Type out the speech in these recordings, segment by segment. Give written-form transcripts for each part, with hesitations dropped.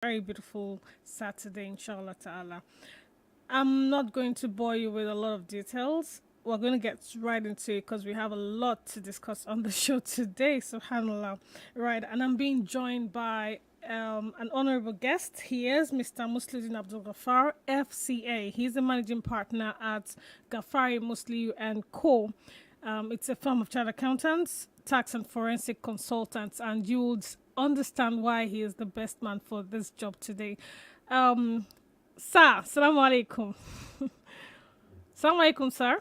Very beautiful Saturday, inshallah ta'ala. I'm not going to bore you with a lot of details. We're going to get right into it because we have a lot to discuss on the show today, subhanAllah. Right, and I'm being joined by an honorable guest. He is Mr. MUSILIUDEEN ABDULGAFFAR, FCA. He's the managing partner at Ghaffari Musliu and Co. It's a firm of chartered accountants, tax and forensic consultants, and you would understand why he is the best man for this job today. Um, Sir, Salaam alaikum. Salaam alaikum, sir.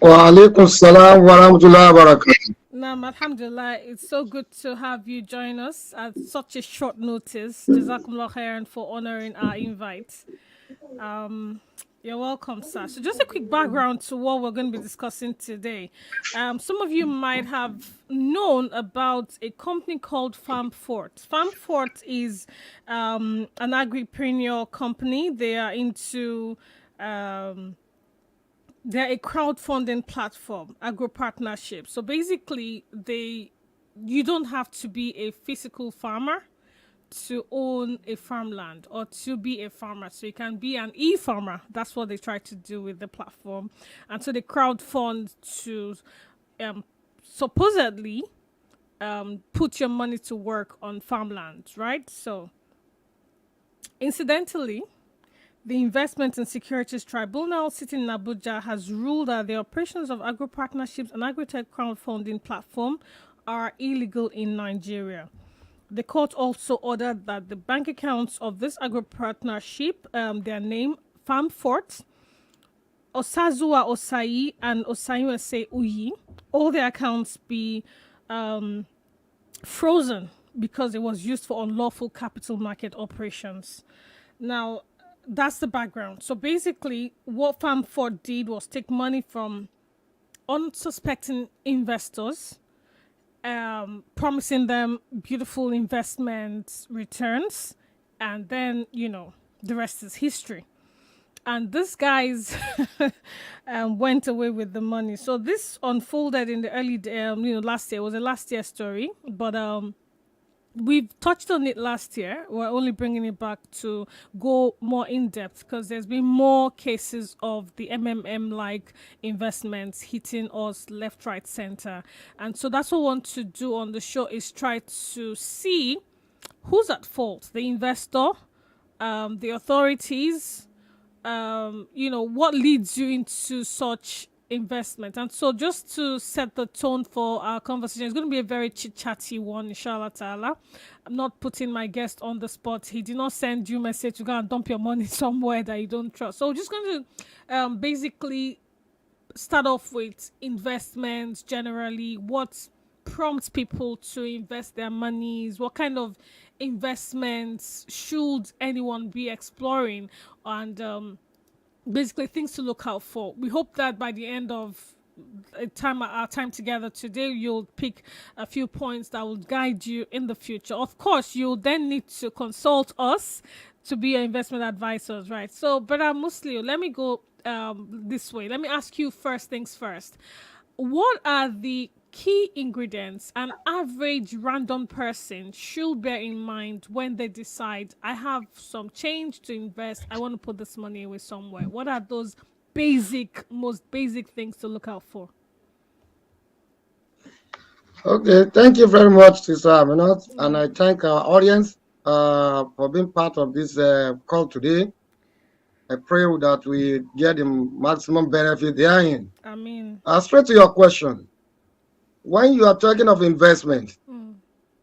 Wa alaikum salam wa rahmatullahi wa barakatuh. Naam, alhamdulillah. It's so good to have you join us at such a short notice. Jazakumullah khairan for honoring our invite. Um, you're welcome, sir. So, just a quick background to what we're going to be discussing today. Some of you might have known about a company called FarmFort. FarmFort is an agripreneur company. They are into they're a crowdfunding platform, agro partnership. So basically, you don't have to be a physical farmer to own a farmland or to be a farmer. So you can be an e-farmer. That's what they try to do with the platform. And so they crowdfund to supposedly put your money to work on farmland, right? So incidentally, the Investment and Securities Tribunal sitting in Abuja has ruled that the operations of agro partnerships and agri-tech crowdfunding platform are illegal in Nigeria. The court also ordered that the bank accounts of this agro partnership, their name, FarmFort, Osazua Osai, and Osaiwese Uyi, all their accounts be frozen because it was used for unlawful capital market operations. Now, that's the background. So basically, what FarmFort did was take money from unsuspecting investors, promising them beautiful investment returns, and then the rest is history. And these guys went away with the money. So this unfolded in the early, last year. It was a last year story, but we've touched on it last year. We're only bringing it back to go more in depth because there's been more cases of the MMM-like investments hitting us left, right, center. And so that's what we want to do on the show is try to see who's at fault, the investor, the authorities, what leads you into such investment. And so just to set the tone for our conversation, it's going to be a very chit-chatty one, inshallah ta'ala. I'm not putting my guest on the spot. He did not send you a message to go and dump your money somewhere that you don't trust. So we're just going to basically start off with investments generally, what prompts people to invest their monies, what kind of investments should anyone be exploring, and basically things to look out for. We hope that by the end of our time together today, you'll pick a few points that will guide you in the future. Of course, you'll then need to consult us to be your investment advisors, right? So, Brother Musliu, let me go this way. Let me ask you first things first. What are the key ingredients an average random person should bear in mind when they decide, I have some change to invest, I want to put this money away somewhere? What are those most basic things to look out for? Okay, thank you very much, Sister AMINAT, and I thank our audience for being part of this call today. I pray that we get the maximum benefit therein. I mean, Straight to your question. When you are talking of investment,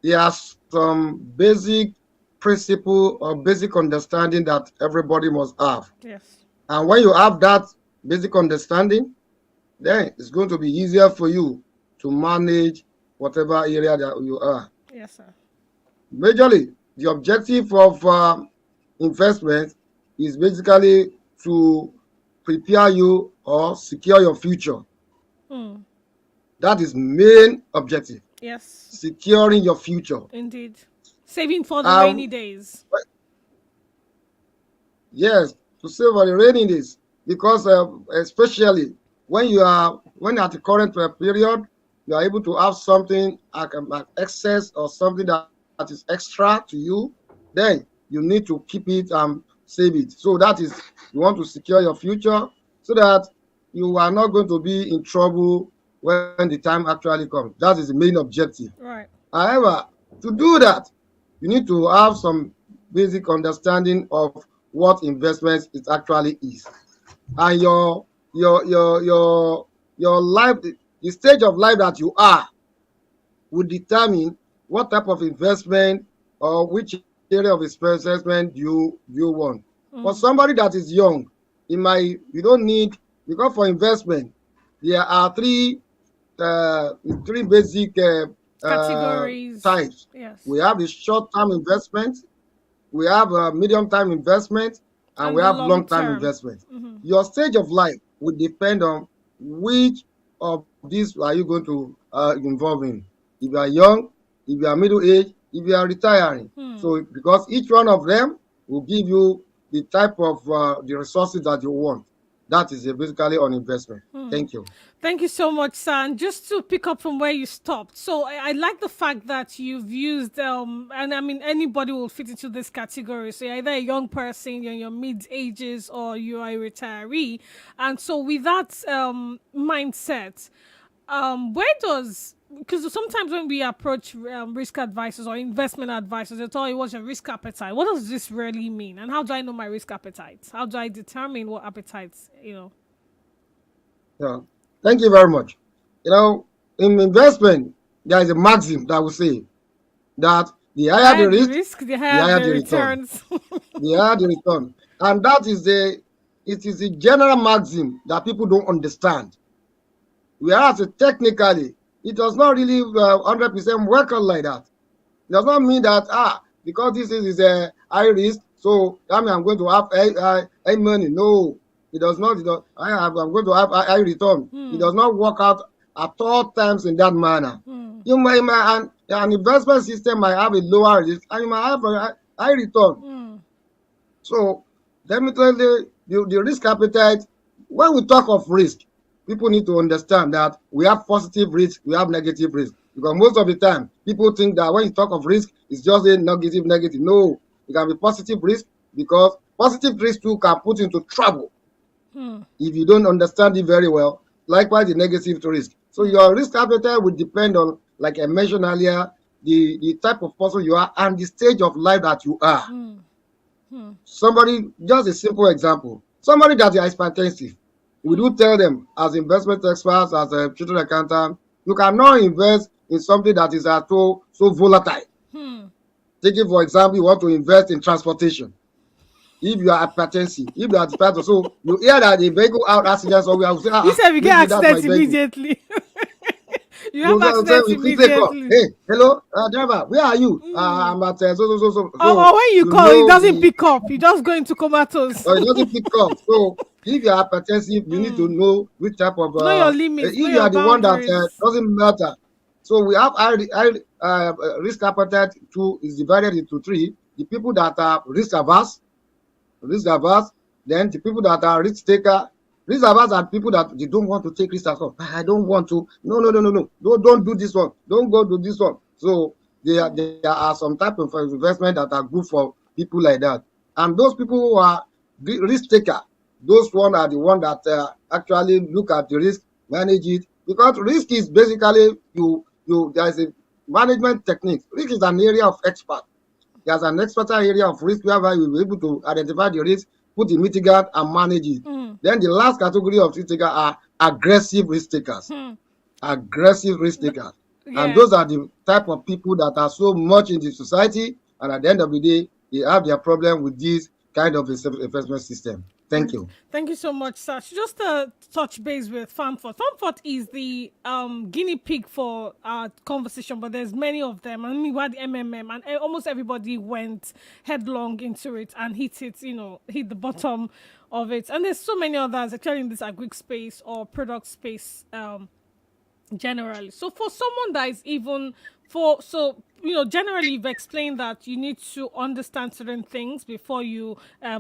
there are some basic principle or basic understanding that everybody must have. yes. And when you have that basic understanding, then it's going to be easier for you to manage whatever area that you are. Yes, sir. Majorly, the objective of investment is basically to prepare you or secure your future. That is main objective. Yes. Securing your future. Indeed. Saving for the rainy days. Yes, to save for the rainy days. Because especially when at the current period, you are able to have something like excess or something that is extra to you, then you need to keep it and save it. So that is, you want to secure your future so that you are not going to be in trouble when the time actually comes. That is the main objective. Right. However, to do that, you need to have some basic understanding of what investments it actually is, and your life, the stage of life that you are, will determine what type of investment or which area of investment you want. For somebody that is young, you don't need, because for investment there are three basic Categories. types. Yes. We have the short-term investment, we have medium-term investment, and we the have long-term long-term. investment. Your stage of life will depend on which of these are you going to involve in. If you are young, if you are middle age, if you are retiring. So because each one of them will give you the type of the resources that you want. That is basically on investment. Thank you. Thank you so much, sir. And just to pick up from where you stopped, so I like the fact that you've used, and I mean, anybody will fit into this category. So you're either a young person, you're in your mid ages, or you are a retiree. And so with that mindset, where does, because sometimes when we approach risk advisors or investment advisors, they tell you what's your risk appetite. What does this really mean? And how do I know my risk appetite? How do I determine what appetites, Yeah. Thank you very much. In investment, there is a maxim that will say that the higher the risk, the the higher the return. returns. The higher the return. And that is it is a general maxim that people don't understand. Whereas technically, it does not really 100% work out like that. It does not mean that, because this is a high risk, so that means I'm going to have high money. No, it does not. I'm going to have high return. It does not work out at all times in that manner. You might an investment system might have a lower risk, and you might have a high return. So definitely the risk appetite. When we talk of risk, people need to understand that we have positive risk, we have negative risk. Because most of the time, people think that when you talk of risk, it's just a negative. No, it can be positive risk, because positive risk too can put into trouble if you don't understand it very well. Likewise, the negative risk. So your risk appetite will depend on, like I mentioned earlier, the type of person you are and the stage of life that you are. Somebody, just a simple example, somebody that is hypertensive, we do tell them as investment experts, as a chartered accountant, you cannot invest in something that is so volatile. Taking, for example, you want to invest in transportation. If you are hypertensive, if you are hypertensive, so you hear that the vehicle out accident, so we have to say, you said we get accidents immediately. You have accidents immediately. Hey, hello, driver, where are you? I'm at so. Or when you call, it doesn't pick up. You just go into comatose. Or it doesn't pick up. So if you are hypertensive, you need to know which type of know your limits. If you are the one that doesn't matter. So we have risk appetite is divided into three. The people that are risk averse. Then the people that are risk taker. Risk averse are people that they don't want to take risks at all. I don't want to. No. Don't do this one. Don't go to this one. So there are some type of investment that are good for people like that. And those people who are risk taker, those one are the one that actually look at the risk, manage it. Because risk is basically there is a management technique. Risk is an area of expert. There's an expert area of risk whereby we will be able to identify the risk, put the mitigant, and manage it. Then the last category of risk takers are aggressive risk takers. Aggressive risk takers. Yeah. And those are the type of people that are so much in the society, and at the end of the day, they have their problem with this kind of investment system. Thank you. Thank you so much, sir. Just to touch base with Farmford. Farmford is the guinea pig for our conversation, but there's many of them. I mean, we had MMM, and almost everybody went headlong into it and hit the bottom of it. And there's so many others, actually, in this agri space or product space generally. So for someone that is generally you've explained that you need to understand certain things before you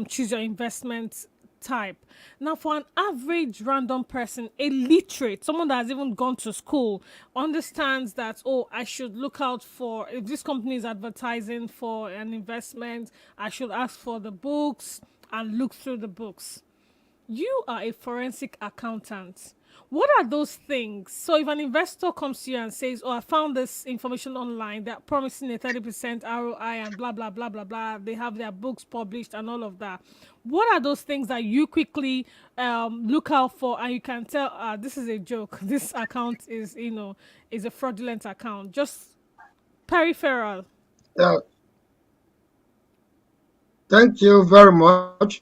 choose your investment type. Now, for an average random person, a literate, someone that has even gone to school, understands that, oh, I should look out for, if this company is advertising for an investment, I should ask for the books and look through the books. You are a forensic accountant. What are those things? So if an investor comes to you and says, oh, I found this information online, they're promising a 30% ROI and blah, blah, blah, blah, blah. They have their books published and all of that. What are those things that you quickly look out for and you can tell, this is a joke. This account is, is a fraudulent account. Just peripheral. Yeah, thank you very much.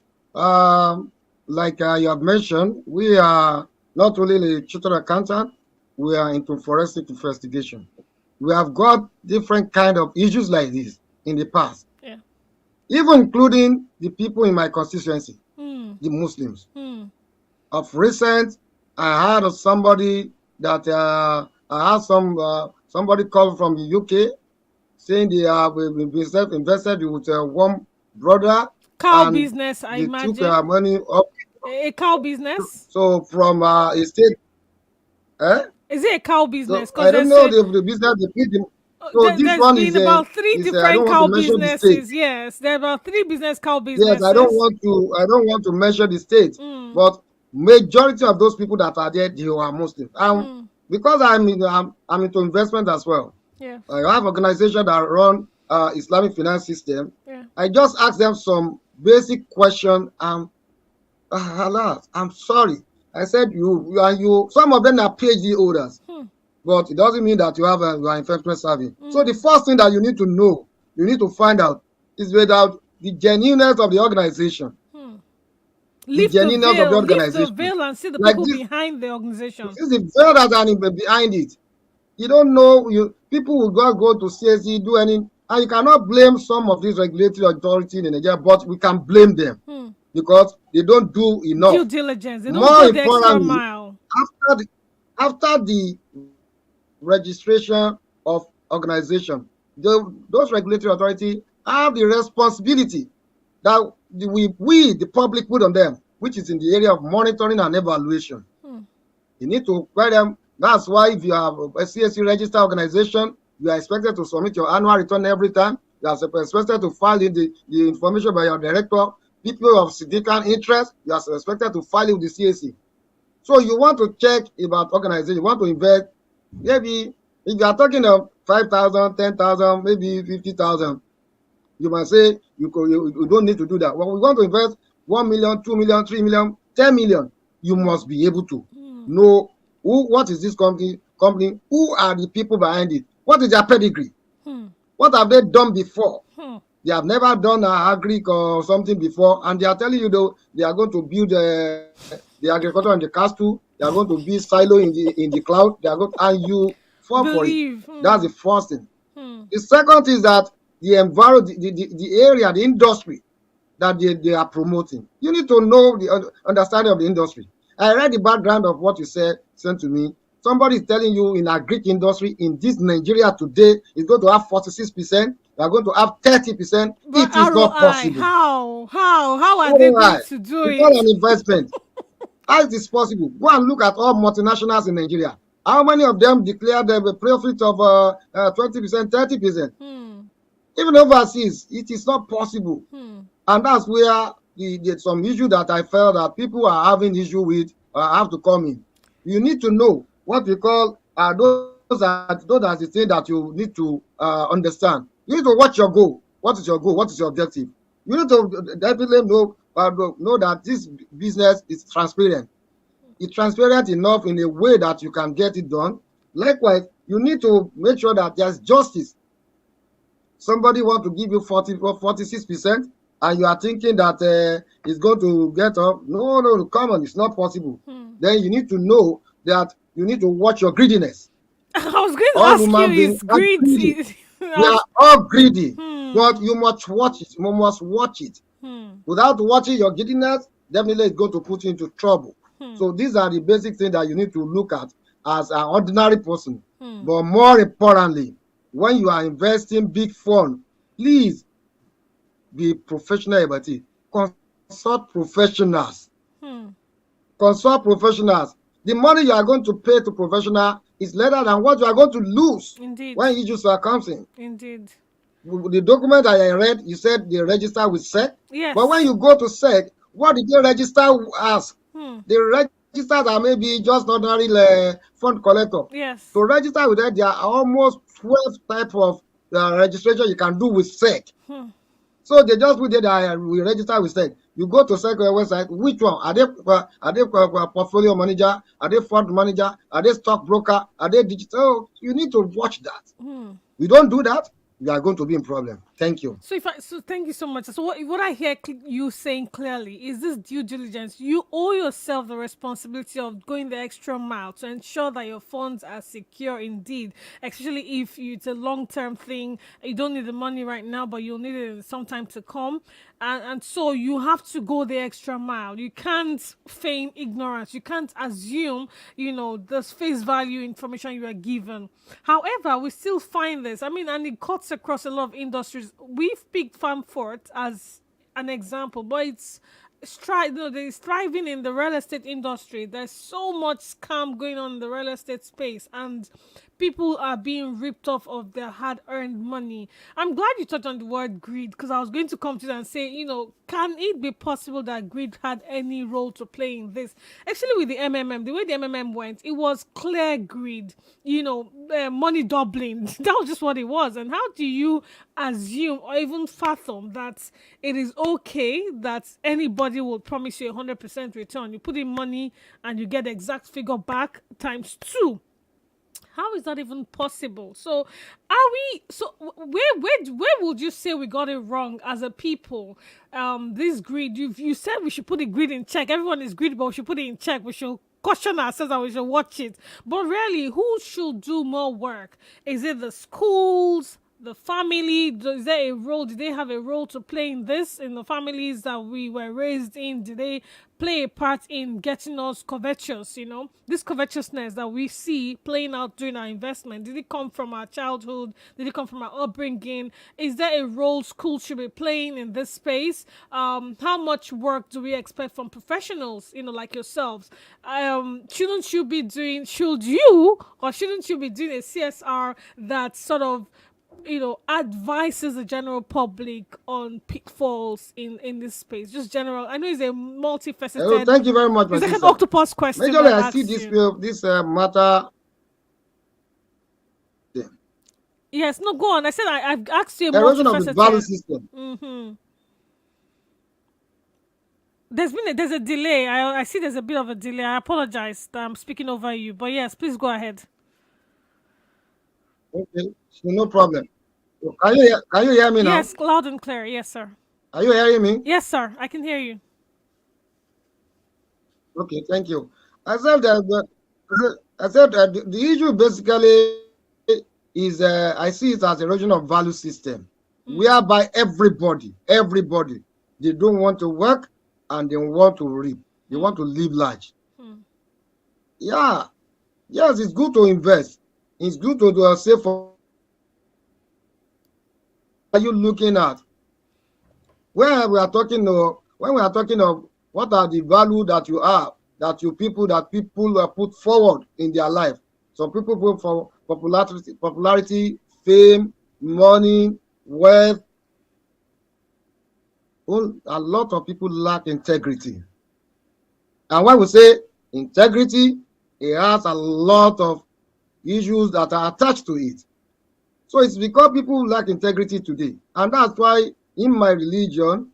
Like you have mentioned, we are not only a chartered accountant, we are into forensic investigation. We have got different kind of issues like this in the past, Yeah. even including the people in my constituency, the Muslims. Of recent, I heard of somebody that I had somebody called from the UK saying they have invested with one brother. Cow And business, I they imagine. took money up. A cow business? So from a state, Is it a cow so business? I Because don't know the business they feed them. So this there's one been is about three I different don't cow want to mention the state. businesses. Yes, there are about 3 business cow Yes, businesses. I don't want to mention the state, but majority of those people that are there, they are Muslims. Because I'm into investment as well. Yeah, I have organization that run Islamic finance system. yeah. I just ask them some basic question. Allah, I'm sorry. I said you. Some of them are PhD holders, but it doesn't mean that you have you are investment savvy. So the first thing that you need to know, you need to find out, is without the genuineness of the organization. Lift The the genuineness of the veil, lift the organization. veil and see the Like people this, behind the organization. this is the veil that are behind it. You don't know. People will go to CSE, do any, and you cannot blame some of these regulatory authorities in Nigeria, but we can blame them because they don't do enough. Due diligence. They don't More go the extra importantly, mile. after the registration of organization, those regulatory authorities have the responsibility that we the public put on them, which is in the area of monitoring and evaluation. You need to guide them. That's why if you have a CSE registered organization, you are expected to submit your annual return every time. You are expected to file in the information by your director. People of significant interest, you are expected to file with the CSE. So you want to check about organization, you want to invest, maybe if you are talking of 5,000, 10,000, maybe 50,000, you might say you don't need to do that. When we want to invest 1 million, 2 million, 3 million, 10 million, you must be able to know what is this company, who are the people behind it, what is their pedigree, what have they done before. They have never done agric or something before, and they are telling you though they are going to build the agriculture and the castle. They are going to build silo in the cloud. They are going, and you fall for it. That's the first thing. The second is that the environment, the area, the industry that they are promoting. You need to know the understanding of the industry. I read the background of what you sent to me. Somebody is telling you in agric industry in this Nigeria today is going to have 46%. We are going to have 30%. But it is ROI, not possible. How are they going to do it's it? not an investment. How is this possible? Go and look at all multinationals in Nigeria. How many of them declared a profit of 20%, 30%? Even overseas, it is not possible. And that's where there's some issue that I felt that people are having issue with have to come in. You need to know what we call those are the things that you need to understand. You need to watch your goal. What is your goal? What is your objective? You need to definitely know that this business is transparent. It's transparent enough in a way that you can get it done. Likewise, you need to make sure that there's justice. Somebody want to give you 46%, and you are thinking that it's going to get up. No, come on, it's not possible. Then you need to know that you need to watch your greediness. I was going to ask you, is greed? We are all greedy, but you must watch it. You must watch it. Without watching your greediness, definitely it's going to put you into trouble. So these are the basic things that you need to look at as an ordinary person. But more importantly, when you are investing big fund, please be professional about it. consult professionals. Hmm. Consult professionals. The money you are going to pay to professional is lesser than what you are going to lose Indeed. when issues are coming. Indeed. The document that I read, you said they register with SEC. Yes. But when you go to SEC, what did they register as? Hmm. They register that maybe just ordinary fund collector. Yes. To register with that, there are almost 12 type of registration you can do with SEC. Hmm. So they just put it that we register with SEC. You go to SEC website, which one? Are they portfolio manager? Are they fund manager? Are they stock broker? Are they digital? You need to watch that. Hmm. We don't do that, we are going to be in problem. Thank you. So thank you so much. So what I hear you saying clearly is this due diligence. You owe yourself the responsibility of going the extra mile to ensure that your funds are secure indeed, especially if it's a long-term thing. You don't need the money right now, but you'll need it in some time to come. And so you have to go the extra mile. You can't feign ignorance. You can't assume, this face value information you are given. However, we still find this. I mean, and it cuts across a lot of industries. We've picked Farmfort as an example, but it's they're thriving in the real estate industry. There's so much scam going on in the real estate space, and people are being ripped off of their hard-earned money. I'm glad you touched on the word greed, because I was going to come to that and say, can it be possible that greed had any role to play in this? Actually, with the MMM, the way the MMM went, it was clear greed. Money doubling. That was just what it was. And how do you assume or even fathom that it is okay that anybody will promise you 100% return? You put in money and you get the exact figure back times two. How is that even possible? So, where would you say we got it wrong as a people? This greed. You said we should put the greed in check. Everyone is greedy, but we should put it in check. We should caution ourselves and we should watch it. But really, who should do more work? Is it the schools? The family? Is there a role? Did they have a role to play in this? In the families that we were raised in, did they play a part in getting us covetous? This covetousness that we see playing out during our investment, did it come from our childhood? Did it come from our upbringing? Is there a role school should be playing in this space? How much work do we expect from professionals, like yourselves? Shouldn't you be doing a CSR that sort of advises the general public on pitfalls in this space? Just general. I know it's a multifaceted. Thank you very much, my It's like an sister. octopus question. Majorly, I see this matter. Yes, no, go on. I said I've asked you a erosion of the value multifaceted. system. Mm-hmm. There's a delay. I see there's a bit of a delay. I apologize that I'm speaking over you, but yes, please go ahead. Okay, so no problem. Can you hear me now? Yes, loud and clear. Yes, sir. Are you hearing me? Yes, sir. I can hear you. Okay, thank you. I said that the issue basically is I see it as erosion of value system, whereby everybody, they don't want to work and they want to reap. They want to live large. Yeah, yes, it's good to invest. It's good to save for. Are you looking at when we are talking of what are the value that you have, that people put forward in their life? Some people put for popularity, fame, money, wealth. A lot of people lack integrity. And when we say integrity, it has a lot of issues that are attached to it. So it's because people lack integrity today. And that's why in my religion,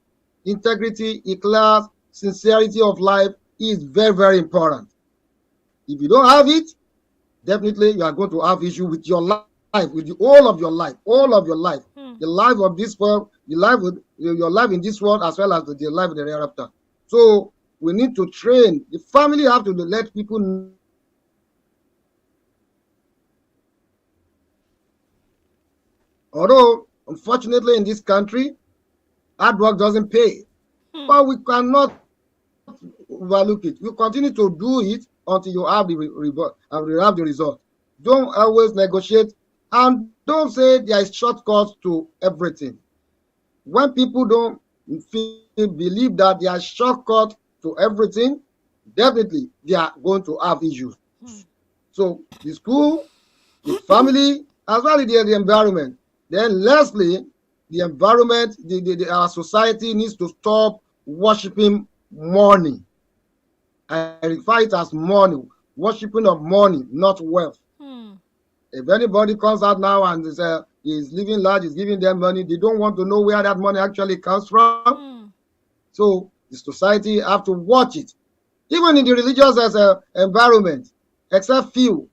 integrity, ikhlas, sincerity of life is very, very important. If you don't have it, definitely you are going to have issue with your life, with all of your life. The life of this world, your life in this world, as well as the life in the hereafter. So we need to train. The family have to let people know. Although, unfortunately, in this country, hard work doesn't pay. But we cannot overlook it. You continue to do it until you have the result. Don't always negotiate, and don't say there is shortcuts to everything. When people don't feel believe that they are shortcut to everything, definitely they are going to have issues. So the school, the family, as well as the environment. Then lastly, the environment, our society needs to stop worshiping money. I refer it as money, worshiping of money, not wealth. If anybody comes out now and is living large, is giving them money, they don't want to know where that money actually comes from. So the society have to watch it. Even in the religious environment, except few.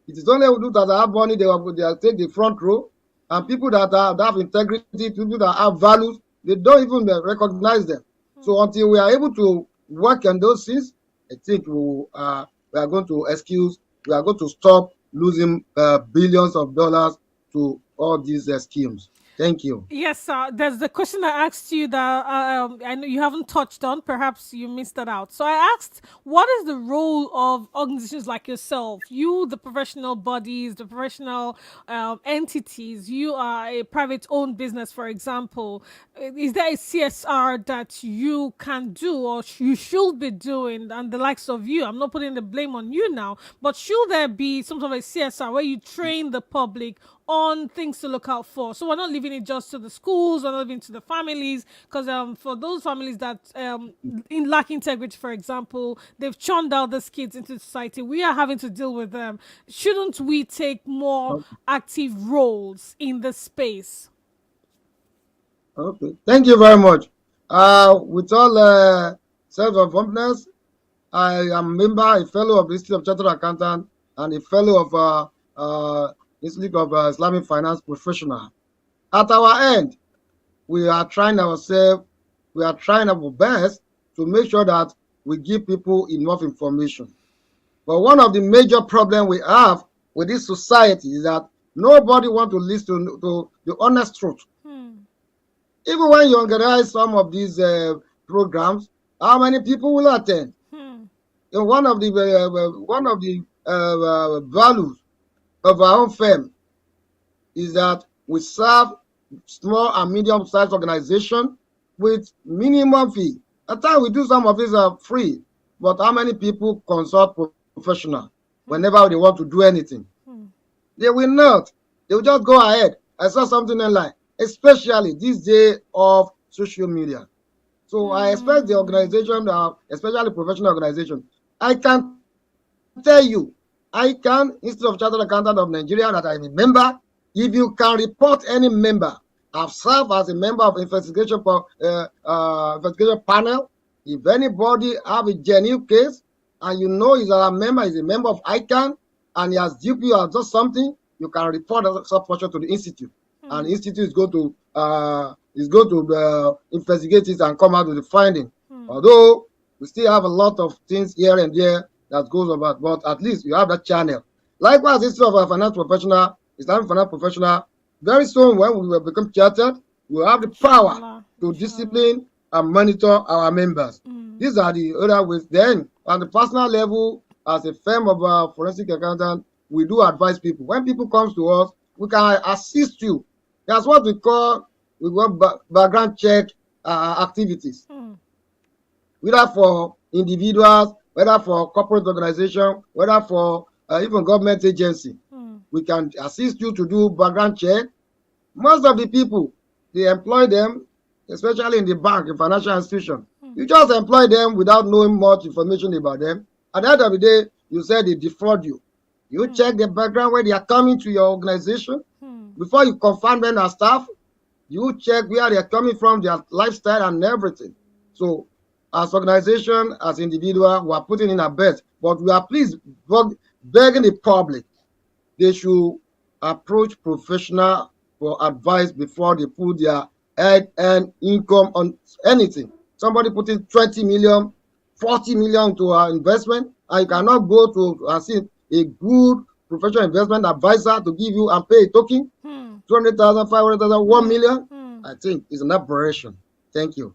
It is only those that have money, they will take the front row. And people that have integrity, people that have values, they don't even recognize them. So until we are able to work on those things, I think we are going to stop losing billions of dollars to all these schemes. Thank you. Yes, sir. There's the question I asked you that I know you haven't touched on. Perhaps you missed that out. So I asked, what is the role of organizations like yourself, you, the professional bodies, the professional entities? You are a private-owned business, for example. Is there a CSR that you can do or you should be doing, and the likes of you? I'm not putting the blame on you now, but should there be some sort of a CSR where you train the public on things to look out for? So we're not leaving it just to the schools, we're not leaving it to the families, because for those families that lack integrity, for example, they've churned out these kids into society, we are having to deal with them. Shouldn't we take more active roles in this space? Okay, thank you very much. With all self-confidence, I am a member, a fellow of the Institute of Chartered Accountant, and a fellow of Institute of Islamic Finance Professional. At our end, we are trying our best to make sure that we give people enough information. But one of the major problems we have with this society is that nobody wants to listen to the honest truth. Even when you organize some of these programs, how many people will attend? And one of the values of our own firm is that we serve small and medium-sized organizations with minimum fee. At times we do some of these are free, but how many people consult professional whenever they want to do anything? They will not. They will just go ahead. I saw something online, especially this day of social media. So I expect the organization, especially professional organization, I can tell you, Institute of Chartered Accountant of Nigeria, that I'm a member, if you can report any member, I've served as a member of investigation panel. If anybody have a genuine case and you know he's a member of ICANN and he has duped you or just something, you can report that portion to the institute, and the institute is going to investigate it and come out with the finding. Although we still have a lot of things here and there that goes about, but at least you have that channel. Likewise, Institute of Finance Professional, Islamic Finance Professional, very soon when we will become chartered, we will have the power to discipline and monitor our members. These are the other ways. Then, on the personal level, as a firm of forensic accountant, we do advise people. When people come to us, we can assist you. That's what we call background check activities. Whether for individuals, whether for corporate organization, whether for even government agency. We can assist you to do background check. Most of the people, they employ them, especially in the bank, in financial institution. You just employ them without knowing much information about them. At the end of the day, you say they defraud you. You check the background where they are coming to your organization. Before you confirm them as staff, you check where they are coming from, their lifestyle and everything. So as organization, as individual, we are putting in our best. But we are please begging the public, they should approach professional for advice before they put their head and income on anything. Somebody putting 20 million, 40 million to our investment, and you cannot go to see a good professional investment advisor to give you and pay a token, 200,000, 500,000, 1 million. I think it's an aberration. Thank you.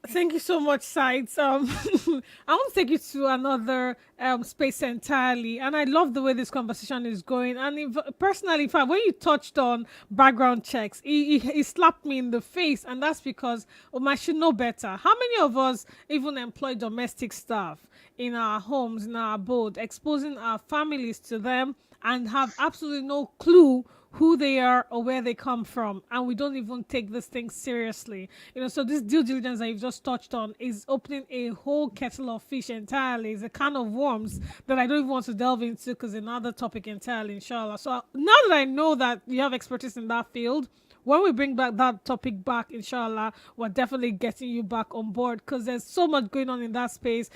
Thank you so much, Sides. I want to take you to another space entirely, and I love the way this conversation is going. And personally, in fact, when you touched on background checks, it slapped me in the face, and that's because I should know better. How many of us even employ domestic staff in our homes, in our abode, exposing our families to them, and have absolutely no clue who they are or where they come from, and we don't even take this thing seriously. So this due diligence that you've just touched on is opening a whole kettle of fish entirely. It's a can of worms that I don't even want to delve into because another topic entirely, inshallah. So now that I know that you have expertise in that field, when we bring back that topic back, inshallah, we're definitely getting you back on board because there's so much going on in that space.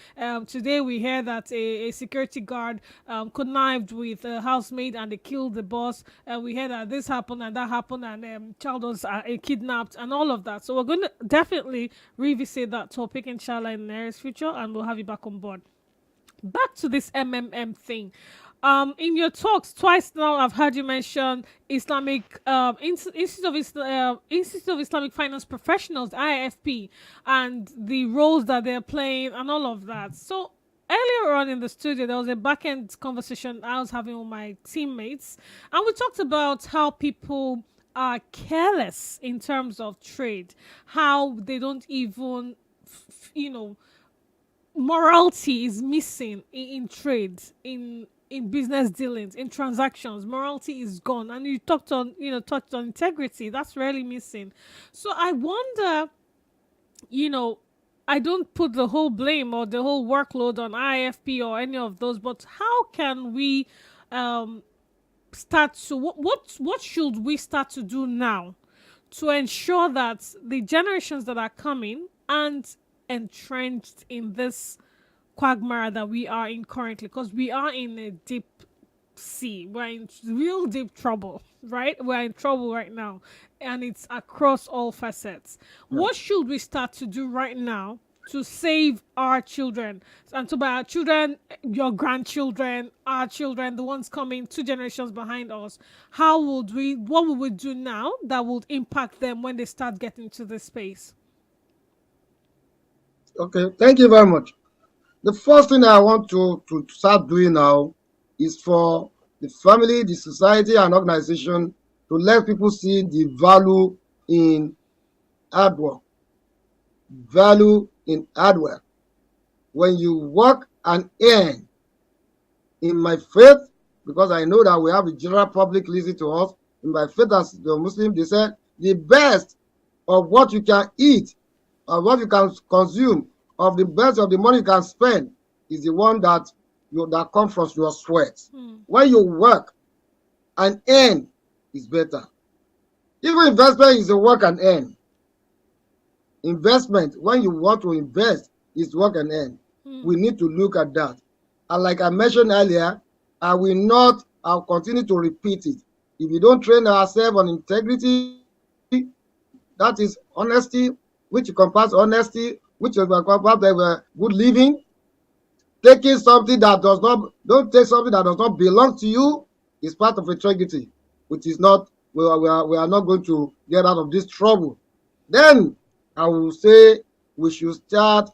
Today we hear that a security guard connived with a housemaid and they killed the boss. We heard that this happened and that happened, and child was kidnapped and all of that. So we're going to definitely revisit that topic, inshallah, in the nearest future, and we'll have you back on board. Back to this MMM thing. In your talks twice now, I've heard you mention Islamic Institute of Islamic Finance Professionals (IFP) and the roles that they're playing and all of that. So earlier on in the studio, there was a back end conversation I was having with my teammates, and we talked about how people are careless in terms of trade, how they don't even, morality is missing in trade, in business dealings, in transactions. Morality is gone, and you touched on integrity. That's really missing. So I wonder, you know I don't put the whole blame or the whole workload on IFP or any of those, but how can we um start to what should we start to do now to ensure that the generations that are coming aren't entrenched in this quagmire that we are in currently, because we are in a deep sea. We're in real deep trouble, right? We're in trouble right now, and it's across all facets. Yeah. What should we start to do right now to save our children? And so, by our children, your grandchildren, our children, the ones coming 2 generations behind us, what would we do now that would impact them when they start getting to this space? Okay, thank you very much. The first thing I want to start doing now is for the family, the society, and organization to let people see the value in hard work. Value in hard work. When you work and earn, in my faith, because I know that we have the general public listening to us, in my faith as the Muslim, they said the best of what you can eat or what you can consume, of the best of the money you can spend, is the one that comes from your sweat. When you work and earn, is better. Even investment is a work and earn. Investment, when you want to invest, is work and earn. We need to look at that. And like I mentioned earlier, I'll continue to repeat it. If you don't train ourselves on integrity, that is honesty, which encompasses honesty, which encompasses good living, taking something that don't take something that does not belong to you, is part of integrity, which is not, we are not going to get out of this trouble. Then I will say we should start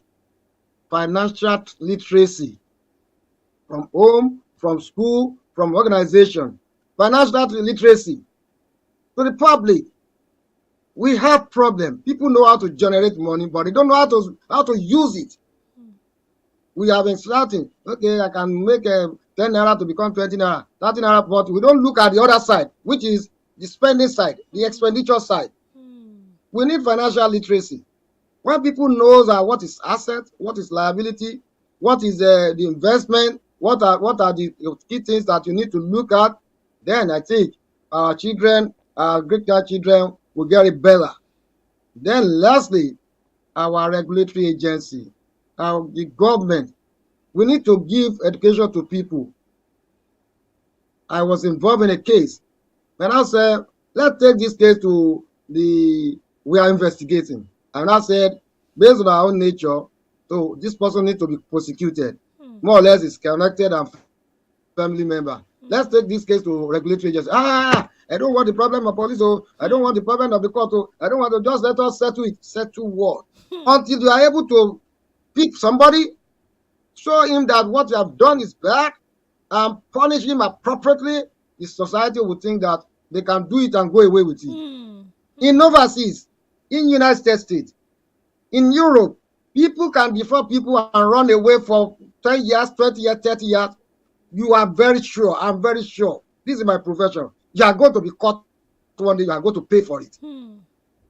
financial literacy from home, from school, from organization. Financial literacy to the public. We have problem. People know how to generate money, but they don't know how to use it. We have been starting. Okay, I can make 10 naira to become 20 naira, 30 naira, but we don't look at the other side, which is the spending side, the expenditure side. We need financial literacy. When people know what is asset, what is liability, what is the investment, what are the key things that you need to look at, then I think our children, our great-grandchildren will get it better. Then lastly, our regulatory agency, the government, we need to give education to people. I was involved in a case. When I said, let's take this case to we are investigating. And I said, based on our own nature, so this person needs to be prosecuted. More or less, it's connected and family member. Let's take this case to regulatory agency. I don't want the problem of police. Oh, I don't want the problem of the court. Oh, I don't want to just let us settle it. Settle what? Until you are able to pick somebody, show him that what you have done is bad, and punish him appropriately, the society will think that they can do it and go away with it. In overseas, in United States, in Europe, people can defraud people and run away for 10 years, 20 years, 30 years. You are very sure, I'm very sure, this is my profession, you are going to be caught one day, you are going to pay for it.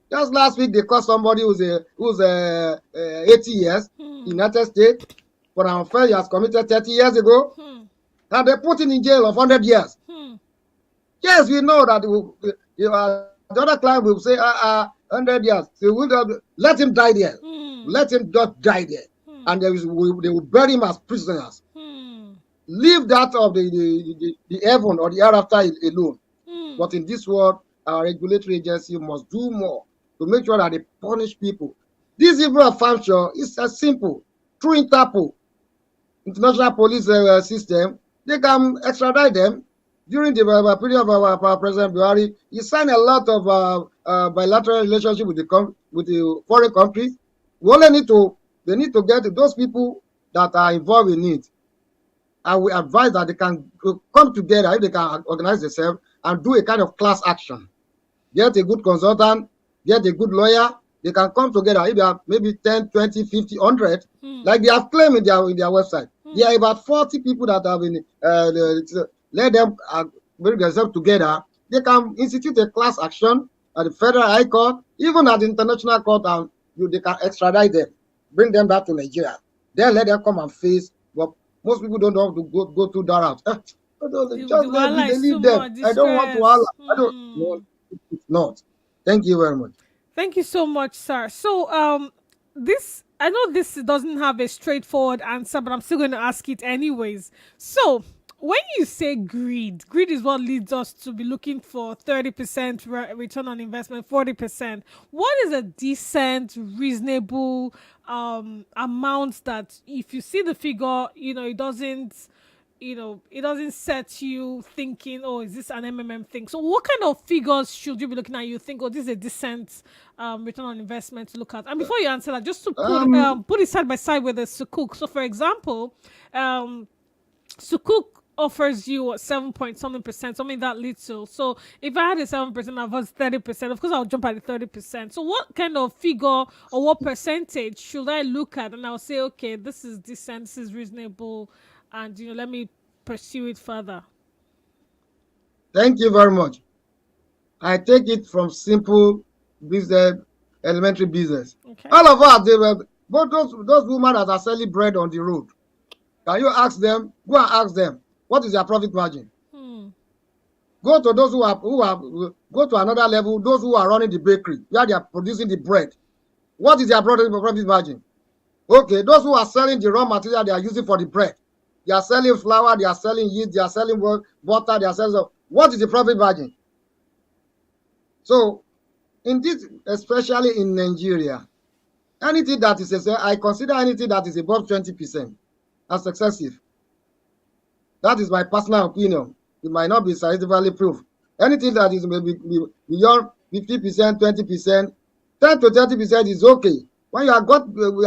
Just last week, they caught somebody who's 80 years in the United States for an offense he has committed 30 years ago, and they put him in jail of 100 years. Yes, we know that the other client will say, 100 years. So we'll let him die there. Let him just die there. And they will bury him as prisoners. Leave that of the heaven or the hereafter alone. But in this world, our regulatory agency must do more to make sure that they punish people. This evil of function is as simple. Through Interpol, international police system, they can extradite them. During the period of our President Buhari, he signed a lot of bilateral relationship with the foreign countries. They need to get those people that are involved in it. I will advise that they can come together, if they can organize themselves and do a kind of class action. Get a good consultant, get a good lawyer. They can come together. If they have maybe 10, 20, 50, 100, like they have claimed in their website. There are about 40 people that have been let them bring themselves together. They can institute a class action at the Federal High Court, even at the International Court, and they can extradite them, bring them back to Nigeria. Then let them come and face. But most people don't want to go through that route. Just let me leave them. I don't want to allow. I don't know. It's not. Thank you very much. Thank you so much, sir. So, this, I know this doesn't have a straightforward answer, but I'm still going to ask it anyways. So, when you say greed is what leads us to be looking for 30% return on investment, 40%. What is a decent, reasonable amount that if you see the figure, it doesn't set you thinking, oh, is this an MMM thing? So what kind of figures should you be looking at? You think, oh, this is a decent return on investment to look at? And before you answer that, just to put it side by side with the Sukuk. So for example, Sukuk offers you 7 point something percent, something that little. So if I had a 7%, I was 30%. Of course, I'll jump at the 30%. So what kind of figure or what percentage should I look at? And I'll say, okay, this is decent, this is reasonable, and let me pursue it further. Thank you very much. I take it from simple business, elementary business. Okay. All of us, but those women that are selling bread on the road, can you ask them? Go and ask them, what is their profit margin? Go to those go to another level, those who are running the bakery, where they are producing the bread. What is their profit margin? Okay, those who are selling the raw material they are using for the bread, they are selling flour, they are selling yeast, they are selling butter, they are selling. What is the profit margin? So, in this, especially in Nigeria, anything that is, I consider anything that is above 20% as excessive. That is my personal opinion. It might not be scientifically proved. Anything that is maybe beyond 50%, 20%, 10 to 30% is okay. When we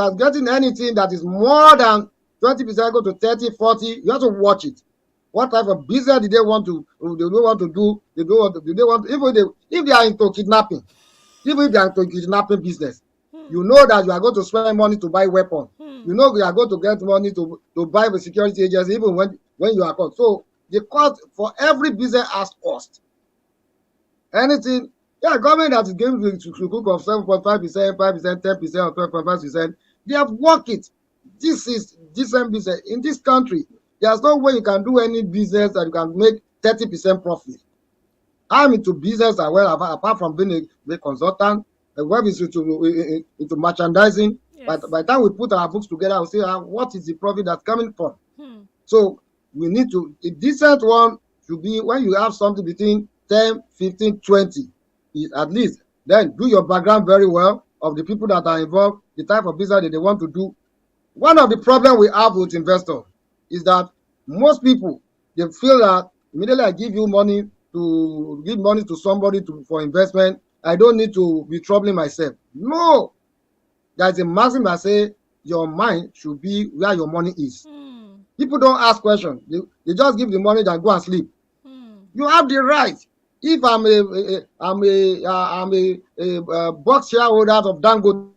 are getting anything that is more than 20%, go to 30, 40, you have to watch it. What type of business do they want to do? If they are into kidnapping, even if they are into kidnapping business, you know that you are going to spend money to buy weapons. You know you are going to get money to buy the security agency, even when you are caught. So the cost for every business has cost. Anything, government that is giving to cook of 7.5%, 5%, 10%, or 12.5%, they have worked it. This is decent business. In this country, there's no way you can do any business that you can make 30% profit. I'm into business as well, apart from being a consultant. The web is into merchandising. Yes. But by the time we put our books together, we'll say, what is the profit that's coming from? So we need to, a decent one should be when you have something between 10, 15, 20, at least. Then do your background very well of the people that are involved, the type of business that they want to do. One of the problems we have with investors is that most people, they feel that immediately I give you money, to give money to somebody for investment, I don't need to be troubling myself. No, there's a maximum that say your mind should be where your money is. People don't ask questions. They just give the money and go and sleep. You have the right. If I'm a box shareholder of Dangote,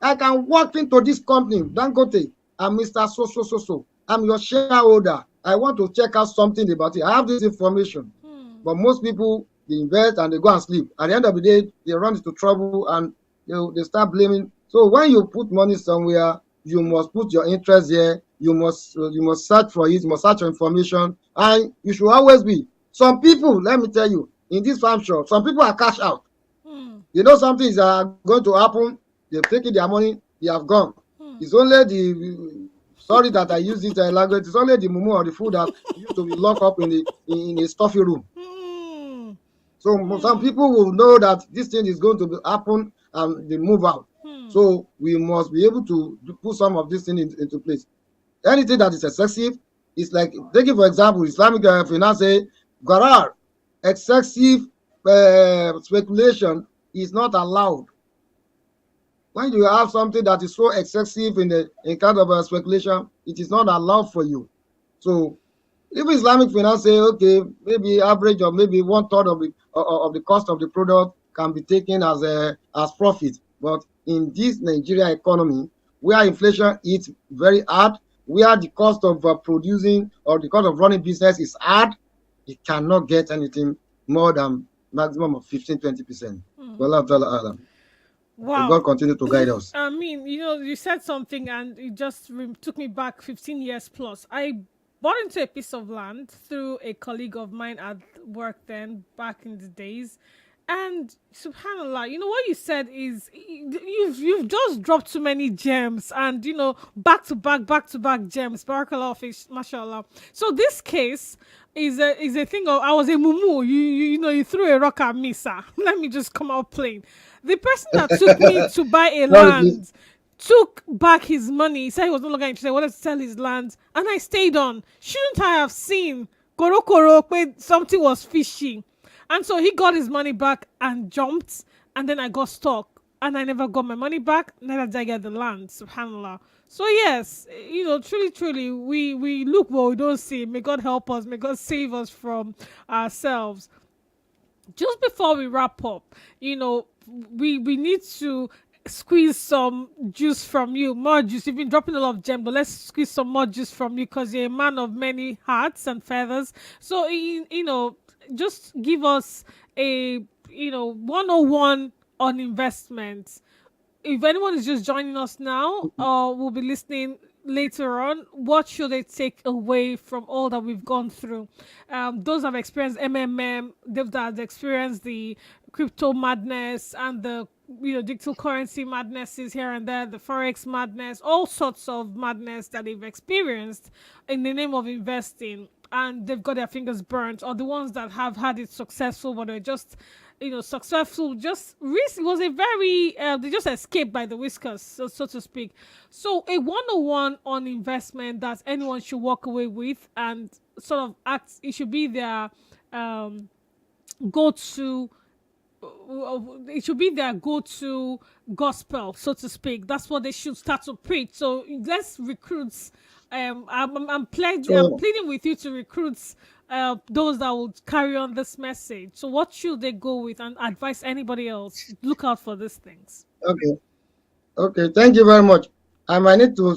I can walk into this company, Dangote, I'm Mr. So. I'm your shareholder. I want to check out something about it. I have this information. But most people, they invest and they go and sleep. At the end of the day, they run into trouble and they start blaming. So when you put money somewhere, you must put your interest here. You must search for it. You must search for information. And you should always be. Some people, let me tell you, in this farm shop, some people are cash out. You know something is going to happen. They've taken their money. They have gone. It's only the sorry that I use this language. It's only the mumu or the food that used to be locked up in a stuffy room. So some people will know that this thing is going to happen and they move out. So we must be able to put some of this thing into place. Anything that is excessive, it's like, taking for example, Islamic finance say, Garar, excessive speculation is not allowed. When you have something that is so excessive in kind of speculation, it is not allowed for you. So if Islamic finance say, okay, maybe average or maybe 1/3 of the cost of the product can be taken as profit. But in this Nigeria economy, where inflation is very hard, where the cost of producing or the cost of running business is hard, it cannot get anything more than maximum of 15-20%. Well, wow. God continue to guide us. I mean, you said something and it just took me back 15 years plus. I bought into a piece of land through a colleague of mine at work then, back in the days. And subhanallah, what you said is you've just dropped too many gems and back to back gems. Barakallah fish, mashallah. So this case is a thing of, I was a mumu. You threw a rock at me, sir. Let me just come out plain. The person that took me to buy a land took back his money. He said he was no longer interested. He wanted to sell his land, and I stayed on. Shouldn't I have seen Koro when something was fishy? And so he got his money back and jumped, and then I got stuck, and I never got my money back. Neither did I get the land. Subhanallah. So yes, truly, we look what we don't see. May God help us. May God save us from ourselves. Just before we wrap up, we need to squeeze some juice from you, more juice. You've been dropping a lot of gems, but let's squeeze some more juice from you because you're a man of many hearts and feathers. So just give us a 101 on investments. If anyone is just joining us now or will be listening later on, what should they take away from all that we've gone through? Those that have experienced MMM, those that have experienced the crypto madness and the digital currency madnesses here and there, the forex madness, all sorts of madness that they've experienced in the name of investing, and they've got their fingers burnt, or the ones that have had it successful but they're just successful, just risk. It was a very they just escaped by the whiskers, so to speak. So a 101 on investment that anyone should walk away with and sort of act, it should be their go-to it should be their go-to gospel, so to speak. That's what they should start to preach. So let's recruits. I'm pleading with you to recruit those that will carry on this message. So what should they go with, and advise anybody else? Look out for these things. Okay. Thank you very much. I might need to.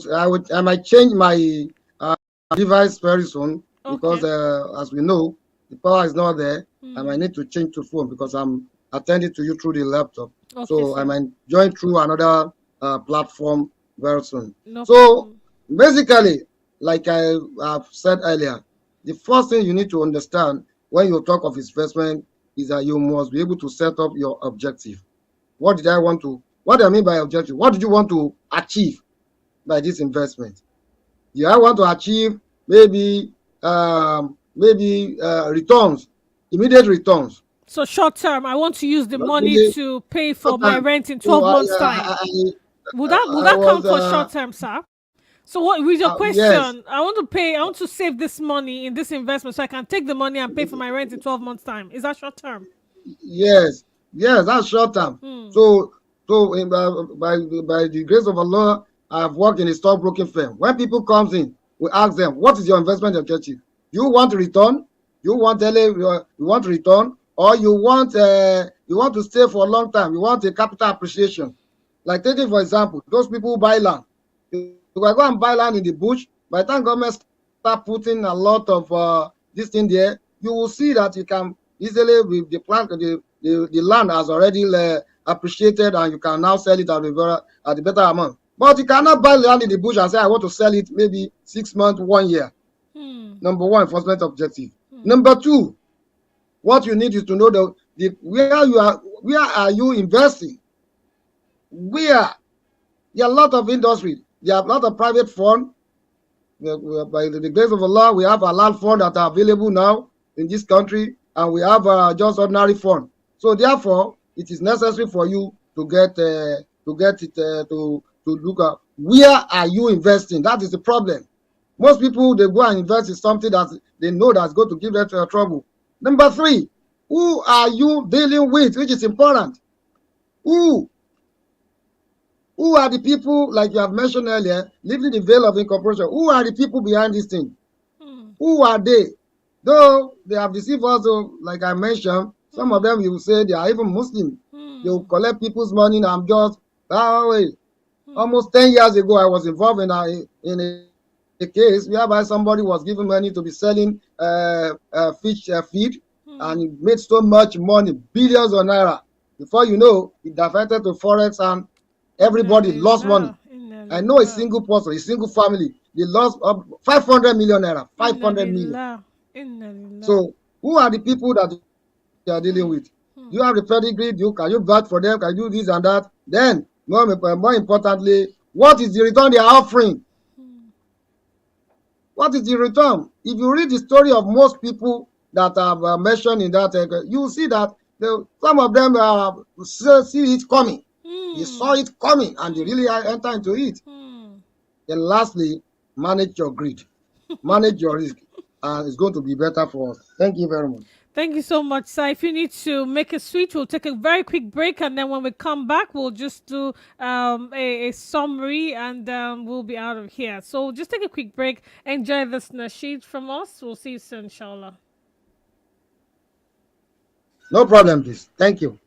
I might change my device very soon because as we know, the power is not there. I might need to change to phone because I'm attending to you through the laptop. So I might join through another platform very soon. So basically, like I have said earlier, the first thing you need to understand when you talk of investment is that you must be able to set up your objective. What do I mean by objective? What did you want to achieve by this investment? Do I want to achieve maybe returns, immediate returns? So short term, I want to use the money to pay for my rent in 12 months time. Would that count for short term, sir? So what with your Yes, question? I want to save this money in this investment so I can take the money and pay for my rent in 12 months' time. Is that short term? yes, yes. That's short term. Hmm. So, by the grace of Allah, I have worked in a stockbroking firm. When people comes in, we ask them, "What is your investment objective? You want to return? You want you want to return, or you want to stay for a long time? You want a capital appreciation? Like taking for example, those people who buy land. You can go and buy land in the bush. By the time government start putting a lot of this thing there, you will see that you can easily with the plant the land has already appreciated, and you can now sell it at a better amount. But you cannot buy land in the bush and say I want to sell it maybe 6 months, 1 year. Hmm. Number one, enforcement objective. Number two, what you need is to know where are you investing? Where there are a lot of industry, there are a lot of private fund. By the grace of Allah, we have a land fund that are available now in this country, and we have just ordinary fund. So therefore, it is necessary for you to get it to look at where are you investing. That is the problem. Most people, they go and invest in something that they know that's going to give them trouble. Number three, who are you dealing with, which is important. Who are the people, like you have mentioned earlier, living the veil of incorporation? Who are the people behind this thing? Who are they? Though they have deceived us, like I mentioned, some of them you will say they are even Muslim. They will collect people's money, and I'm just that way. Almost 10 years ago, I was involved in a case whereby somebody was given money to be selling fish feed, and he made so much money, billions of naira. Before you know, it diverted to forex, and everybody lost money. I know a single person, a single family, they lost 500 million naira, 500 million. So who are the people that you are dealing with? You have the pedigree, can you vote for them, can you do this and that? Then, more importantly, what is the return they are offering? What is the return? If you read the story of most people that are mentioned in that, you will see that some of them see it coming. They saw it coming and they really enter into it. Then lastly, manage your greed, manage your risk, and it's going to be better for us. Thank you very much. Thank you so much, sir. If you need to make a switch, we'll take a very quick break, and then when we come back, we'll just do a summary, and we'll be out of here. So just take a quick break. Enjoy this nasheed from us. We'll see you soon, inshallah. No problem, please. Thank you.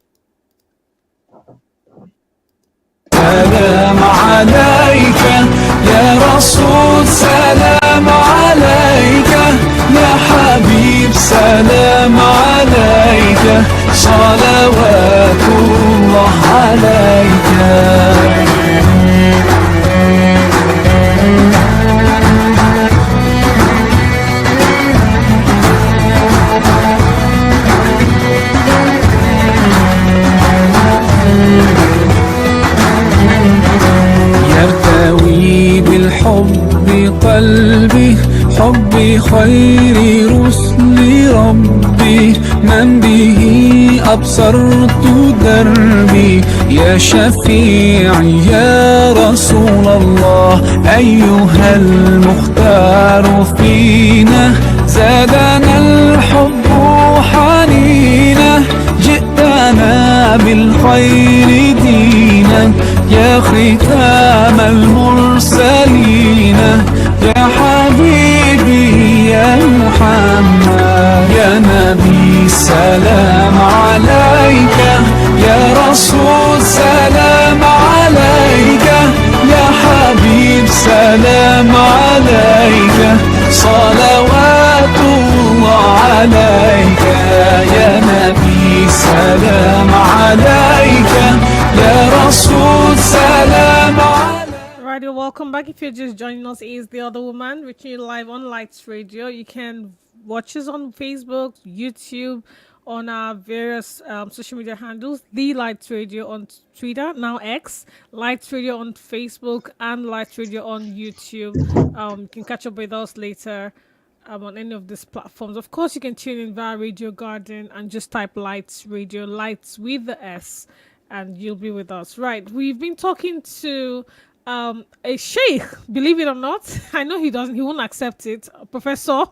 سلام عليك يا رسول سلام عليك يا حبيب سلام عليك صلوات الله عليك يرتوي بالحب قلبي حب خير رسل ربي من به أبصرت دربي يا شفيعي يا رسول الله أيها المختار فينا زادنا الحب حنينا جئتنا بالخير دينا يا ختام المرسلين يا حبيبي يا محمد يا نبي سلام عليك يا رسول سلام عليك يا حبيب سلام عليك صلوات الله عليك يا نبي سلام عليك يا رسول سلام عليك. Radio, welcome back. If you're just joining us, is the other woman reaching you live on Lights Radio. You can watch us on Facebook, YouTube, on our various social media handles. The Lights Radio on Twitter, now X, Lights Radio on Facebook, and Lights Radio on YouTube. You can catch up with us later on any of these platforms. Of course, you can tune in via Radio Garden and just type Lights Radio, Lights with the S, and you'll be with us. Right, we've been talking to a sheikh, believe it or not. I know he won't accept it. Professor,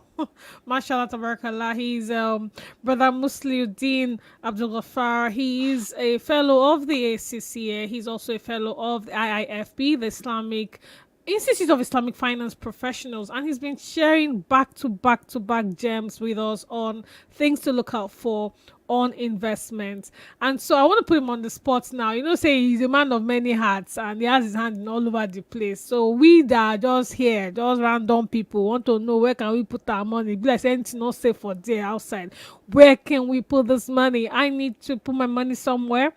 mashallah tabarakallah, he's brother Musliuddin Abdulghaffar. He is a fellow of the ACCA. He's also a fellow of the IIFB, the Islamic Institute of Islamic Finance Professionals, and he's been sharing back to back to back gems with us on things to look out for on investments. And so I want to put him on the spot now. Say he's a man of many hats and he has his hand in all over the place. So we that are just here, just random people, want to know where can we put our money. Be like anything not safe for there outside. Where can we put this money? I need to put my money somewhere.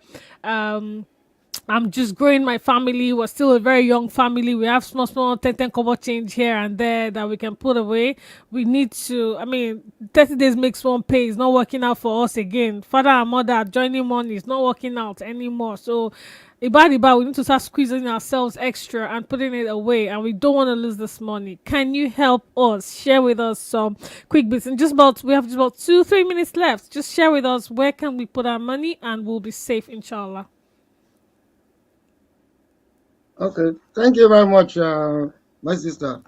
I'm just growing my family. We're still a very young family. We have small 10 cover change here and there that we can put away. We need to, 30 days makes one pay. It's not working out for us again. Father and mother joining money is not working out anymore. So, we need to start squeezing ourselves extra and putting it away. And we don't want to lose this money. Can you help us? Share with us some quick bits. And we have just about 2-3 minutes left. Just share with us where can we put our money and we'll be safe, inshallah. Okay, thank you very much, my sister.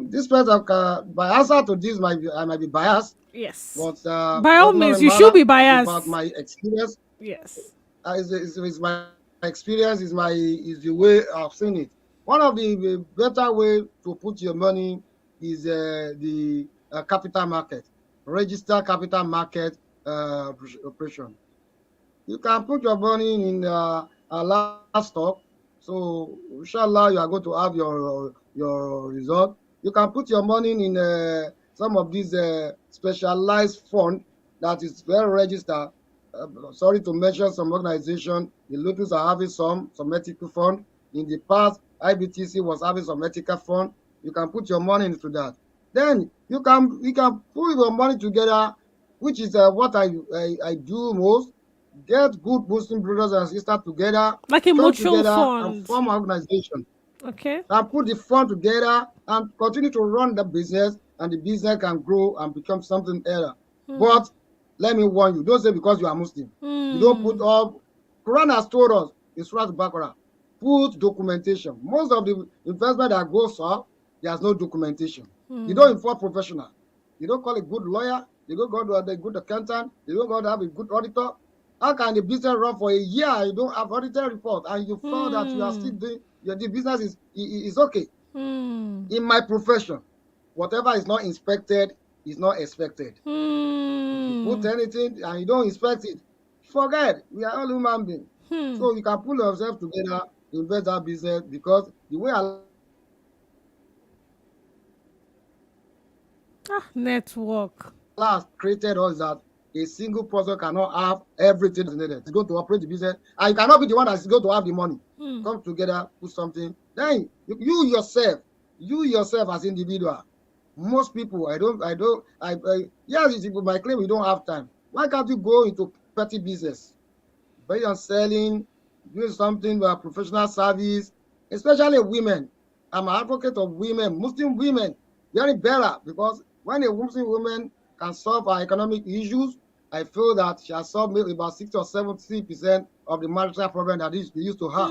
This person, my answer to this I might be biased. Yes. But by all means, you should be biased. About my experience. Yes. Is my experience is the way I've seen it. One of the better way to put your money is the capital market, register capital market operation. You can put your money in stock. So inshallah, you are going to have your result. You can put your money in some of these specialized fund that is well registered. Sorry to mention some organization. The locals are having some ethical fund. In the past, IBTC was having some ethical fund. You can put your money into that. Then you can put your money together, which is what I do most. Get good Muslim brothers and sisters together, like a mutual fund, and form an organization. Okay. And put the fund together and continue to run the business, and the business can grow and become something else. But let me warn you: don't say because you are Muslim, you don't put up. Quran has told us in Surah Al-Baqarah, put documentation. Most of the investment that goes up, there's no documentation. You don't inform professional. You don't call a good lawyer. You don't go to a good accountant. You don't go to have a good auditor. How can the business run for a year? You don't have audited report, and you found that you are still doing the business is okay. In my profession, whatever is not inspected is not expected. You put anything and you don't inspect it, forget. We are all human beings. So you can pull yourself together, invest that business, because the way network Allah created us that a single person cannot have everything needed. It's going to operate the business, and you cannot be the one that's going to have the money. Come together, put something. Then you yourself as individual. Most people, yes, people might claim we don't have time. Why can't you go into petty business, buy and selling, doing something with professional service, especially women? I'm an advocate of women, Muslim women, very better, because when a Muslim woman can solve our economic issues, I feel that she has solved about 60 or 70% of the marital problem that they used to have.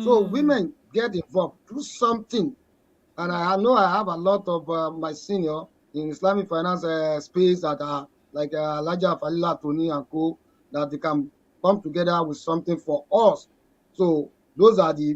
So women get involved, do something. And I know I have a lot of my senior in Islamic finance space that are like Elijah Falila, Tony and co, that they can come together with something for us. So those are the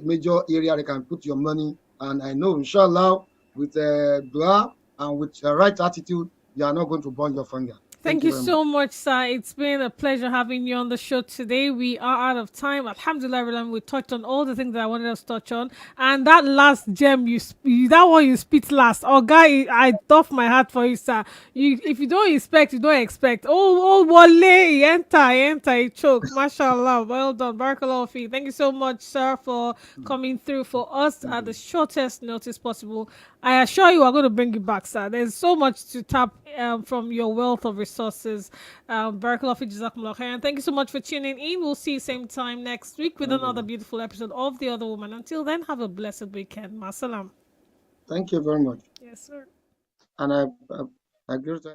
major area they can put your money. And I know, inshallah, with dua and with the right attitude, you are not going to burn your finger. Thank you so much, sir. It's been a pleasure having you on the show today. We are out of time. Alhamdulillah, we touched on all the things that I wanted us to touch on. And that last gem, that one you spit last. Oh, guy, I doff my heart for you, sir. If you don't expect, you don't expect. Oh, Wale, enter, he choke. Mashallah, well done. Barakallahu fi. Thank you so much, sir, for coming through for us at the shortest notice possible. I assure you, I'm going to bring you back, sir. There's so much to tap from your wealth of resources. Barakallahu fi, jazakumullah khair. And thank you so much for tuning in. We'll see you same time next week with another beautiful episode of The Other Woman. Until then, have a blessed weekend. Masalam. Thank you very much. Yes, sir. And I agree with